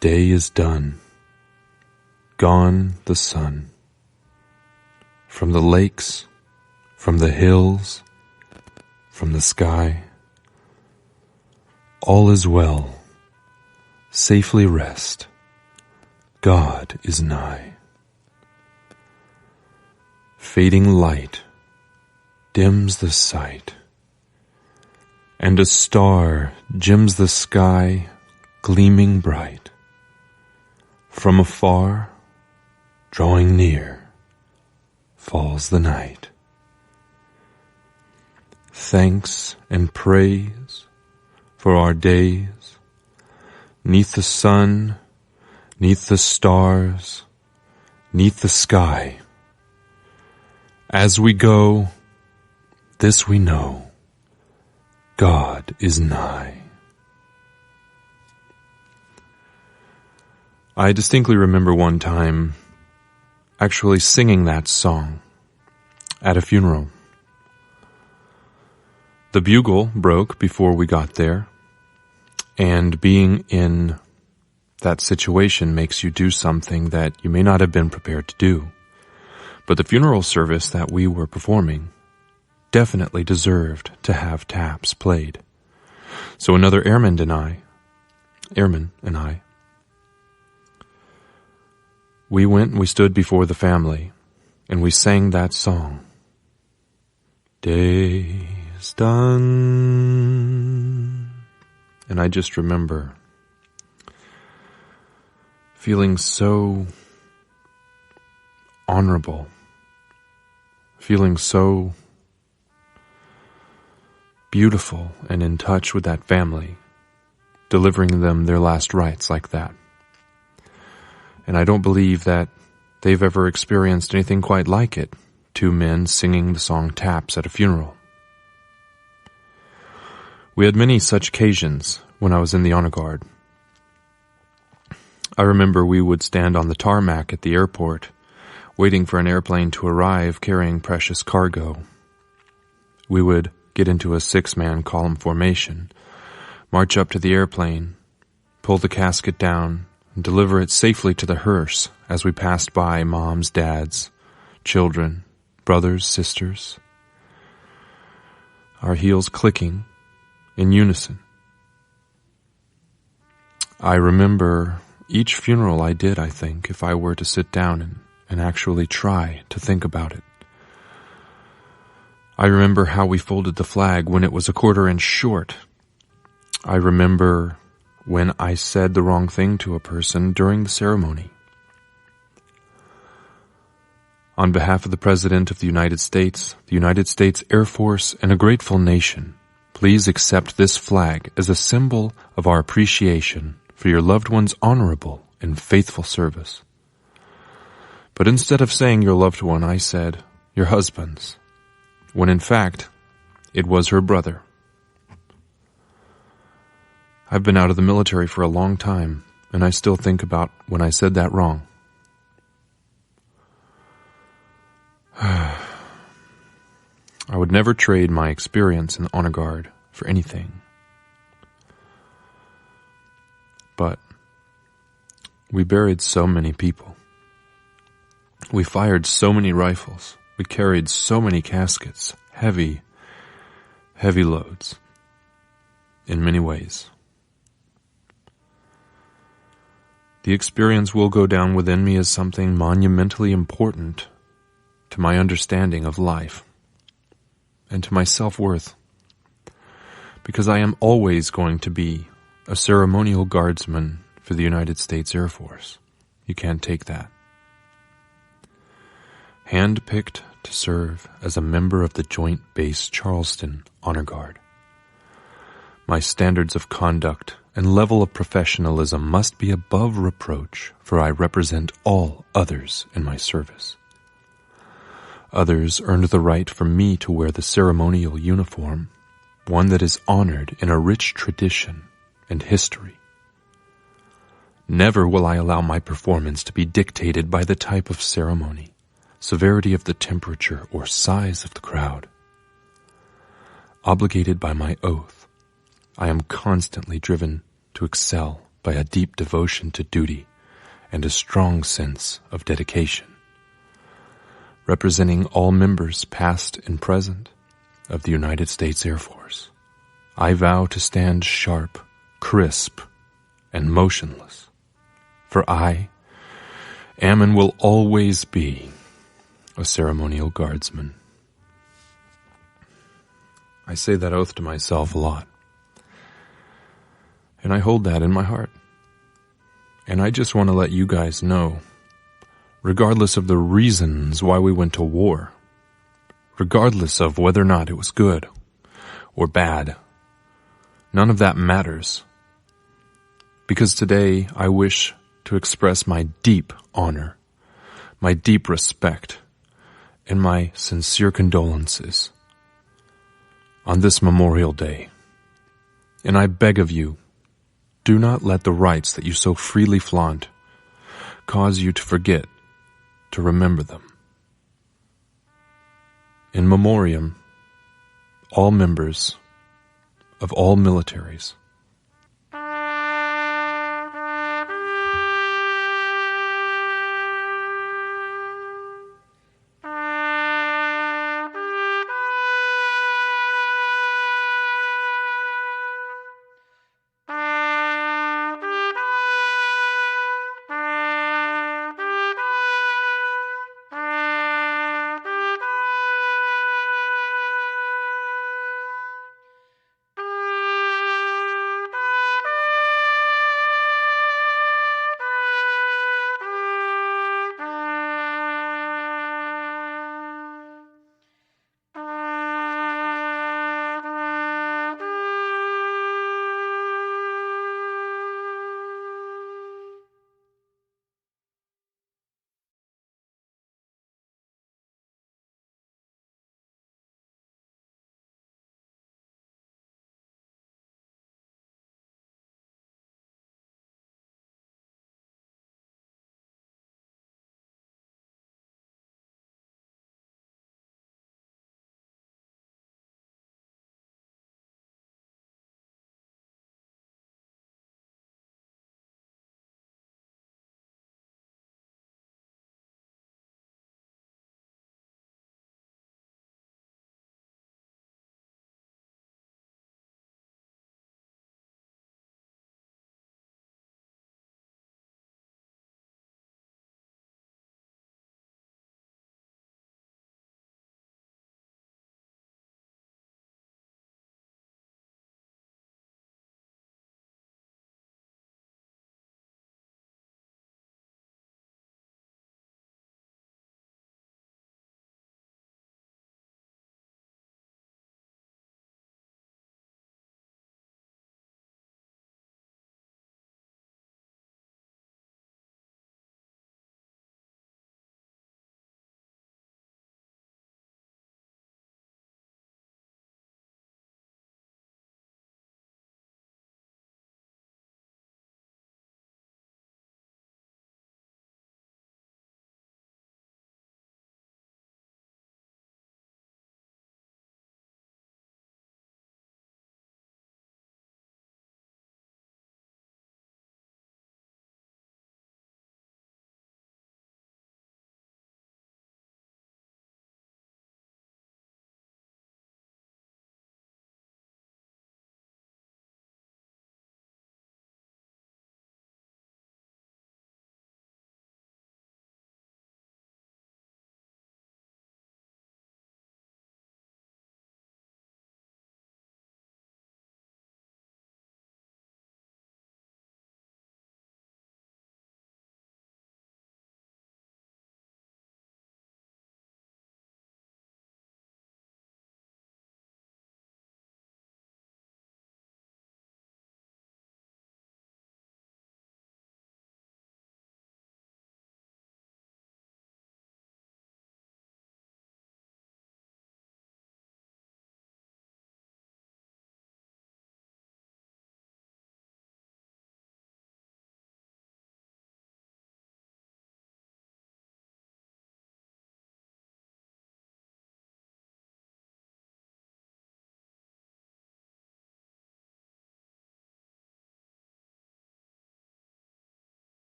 Day is done, gone the sun. From the lakes, from the hills, from the sky, all is well, safely rest, God is nigh. Fading light dims the sight, and a star gems the sky, gleaming bright. From afar, drawing near, falls the night. Thanks and praise for our days, 'neath the sun, 'neath the stars, 'neath the sky. As we go, this we know, God is nigh. I distinctly remember one time actually singing that song at a funeral. The bugle broke before we got there, and being in that situation makes you do something that you may not have been prepared to do. But the funeral service that we were performing definitely deserved to have taps played. So another airman and I, we went and we stood before the family, and we sang that song. Day's done. And I just remember feeling so honorable, feeling so beautiful and in touch with that family, delivering them their last rites like that. And I don't believe that they've ever experienced anything quite like it, two men singing the song Taps at a funeral. We had many such occasions when I was in the honor guard. I remember we would stand on the tarmac at the airport, waiting for an airplane to arrive carrying precious cargo. We would get into a 6-man column formation, march up to the airplane, pull the casket down, and deliver it safely to the hearse as we passed by moms, dads, children, brothers, sisters, our heels clicking in unison. I remember each funeral I did, I think, if I were to sit down and actually try to think about it. I remember how we folded the flag when it was a 1/4 inch short. I remember when I said the wrong thing to a person during the ceremony. On behalf of the President of the United States Air Force, and a grateful nation, please accept this flag as a symbol of our appreciation for your loved one's honorable and faithful service. But instead of saying your loved one, I said your husband's, when in fact it was her brother. I've been out of the military for a long time, and I still think about when I said that wrong. I would never trade my experience in the honor guard for anything. But we buried so many people. We fired so many rifles. We carried so many caskets, heavy, heavy loads, in many ways. The experience will go down within me as something monumentally important to my understanding of life and to my self-worth, because I am always going to be a ceremonial guardsman for the United States Air Force. You can't take that. Hand-picked to serve as a member of the Joint Base Charleston Honor Guard. My standards of conduct and level of professionalism must be above reproach, for I represent all others in my service. Others earned the right for me to wear the ceremonial uniform, one that is honored in a rich tradition and history. Never will I allow my performance to be dictated by the type of ceremony, severity of the temperature, or size of the crowd. Obligated by my oath, I am constantly driven to excel by a deep devotion to duty and a strong sense of dedication. Representing all members, past and present, of the United States Air Force, I vow to stand sharp, crisp, and motionless, for I am and will always be a ceremonial guardsman. I say that oath to myself a lot, and I hold that in my heart. And I just want to let you guys know, regardless of the reasons why we went to war, regardless of whether or not it was good or bad, none of that matters. Because today I wish to express my deep honor, my deep respect, and my sincere condolences on this Memorial Day. And I beg of you, do not let the rights that you so freely flaunt cause you to forget to remember them. In memoriam, all members of all militaries